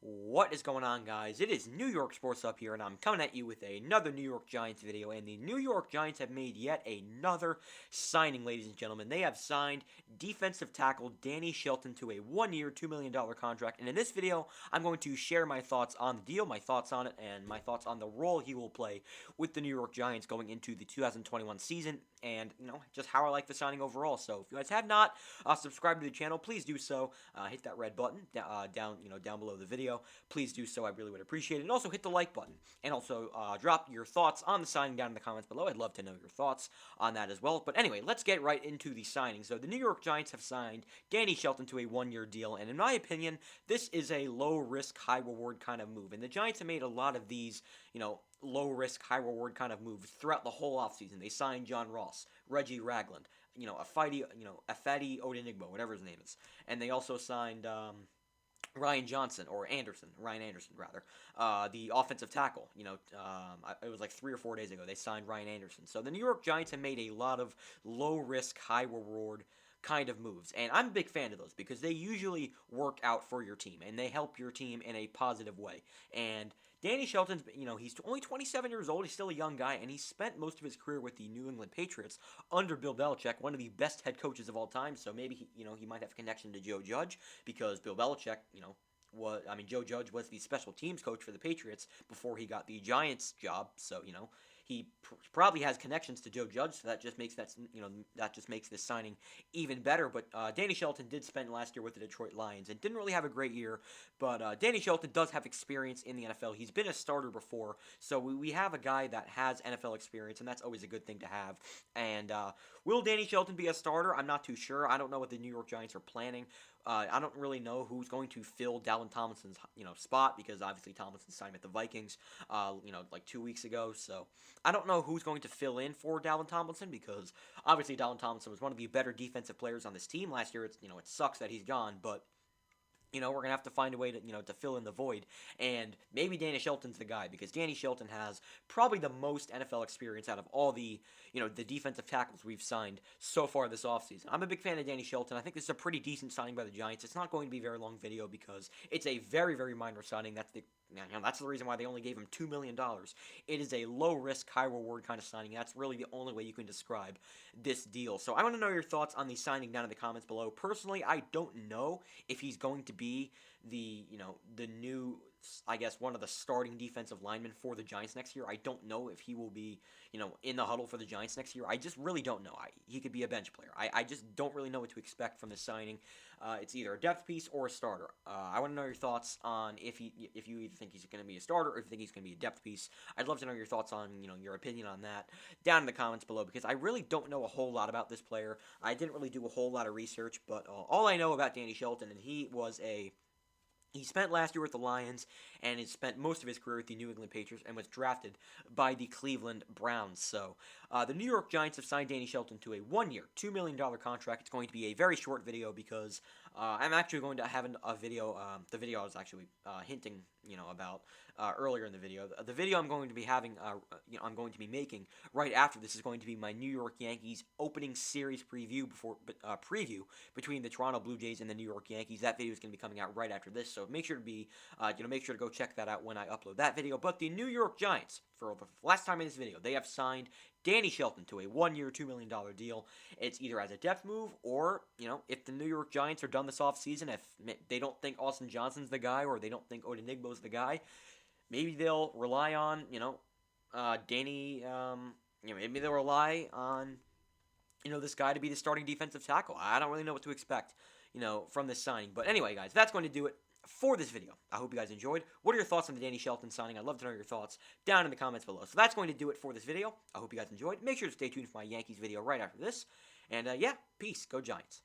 What is going on, guys? It is New York Sports Up here, and I'm coming at you with another New York Giants video. And the New York Giants have made yet another signing, ladies and gentlemen. They have signed defensive tackle Danny Shelton to a one-year, $2 million contract. And in this video, I'm going to share my thoughts on the deal, my thoughts on it, and my thoughts on the role he will play with the New York Giants going into the 2021 season. And, just how I like the signing overall. So if you guys have not subscribed to the channel, please do so. Hit that red button down below the video. Please do so. I really would appreciate it. And also hit the like button. And also drop your thoughts on the signing down in the comments below. I'd love to know your thoughts on that as well. But anyway, let's get right into the signing. So the New York Giants have signed Danny Shelton to a one-year deal. And in my opinion, this is a low-risk, high-reward kind of move. And the Giants have made a lot of these, low-risk, high-reward kind of moves throughout the whole offseason. They signed John Ross, Reggie Ragland, Afedi Odenigbo, whatever his name is. And they also signed Ryan Anderson, the offensive tackle. It was like 3 or 4 days ago they signed Ryan Anderson. So the New York Giants have made a lot of low-risk, high-reward kind of moves, and I'm a big fan of those because they usually work out for your team, and they help your team in a positive way. And Danny Shelton's, he's only 27 years old. He's still a young guy, and he spent most of his career with the New England Patriots under Bill Belichick, one of the best head coaches of all time. So maybe he might have a connection to Joe Judge because Bill Belichick, Joe Judge was the special teams coach for the Patriots before he got the Giants job. So he probably has connections to Joe Judge, so that just makes this signing even better. But Danny Shelton did spend last year with the Detroit Lions and didn't really have a great year. But Danny Shelton does have experience in the NFL. He's been a starter before, so we have a guy that has NFL experience, and that's always a good thing to have. And will Danny Shelton be a starter? I'm not too sure. I don't know what the New York Giants are planning. I don't really know who's going to fill Dalvin Tomlinson's spot because obviously Tomlinson signed with the Vikings like 2 weeks ago. So I don't know who's going to fill in for Dalvin Tomlinson because obviously Dalvin Tomlinson was one of the better defensive players on this team last year. It sucks that he's gone, but we're going to have to find a way to fill in the void. And maybe Danny Shelton's the guy because Danny Shelton has probably the most NFL experience out of all the defensive tackles we've signed so far this offseason. I'm a big fan of Danny Shelton. I think this is a pretty decent signing by the Giants. It's not going to be a very long video because it's a very, very minor signing. That's the reason why they only gave him $2 million. It is a low-risk, high-reward kind of signing. That's really the only way you can describe this deal. So I want to know your thoughts on the signing down in the comments below. Personally, I don't know if he's going to be the new, I guess, one of the starting defensive linemen for the Giants next year. I don't know if he will be, in the huddle for the Giants next year. I just really don't know. He could be a bench player. I just don't really know what to expect from this signing. It's either a depth piece or a starter. I want to know your thoughts on if you either think he's going to be a starter or if you think he's going to be a depth piece. I'd love to know your thoughts on, your opinion on that down in the comments below because I really don't know a whole lot about this player. I didn't really do a whole lot of research, but all I know about Danny Shelton, and he spent last year with the Lions and has spent most of his career with the New England Patriots and was drafted by the Cleveland Browns. So the New York Giants have signed Danny Shelton to a one-year, $2 million contract. It's going to be a very short video because I'm actually going to have a video, the video I was actually hinting about earlier in the video. The video I'm going to be having, I'm going to be making right after this is going to be my New York Yankees opening series preview between the Toronto Blue Jays and the New York Yankees. That video is going to be coming out right after this, so make sure to go check that out when I upload that video. But the New York Giants, for the last time in this video, they have signed Danny Shelton to a one-year, $2 million deal. It's either as a depth move or, if the New York Giants are done this offseason, if they don't think Austin Johnson's the guy or they don't think Odenigbo's the guy, maybe they'll rely on, Danny, maybe they'll rely on, this guy to be the starting defensive tackle. I don't really know what to expect, from this signing. But anyway, guys, that's going to do it for this video. I hope you guys enjoyed. What are your thoughts on the Danny Shelton signing? I'd love to know your thoughts down in the comments below. So that's going to do it for this video. I hope you guys enjoyed. Make sure to stay tuned for my Yankees video right after this. And yeah, peace. Go Giants.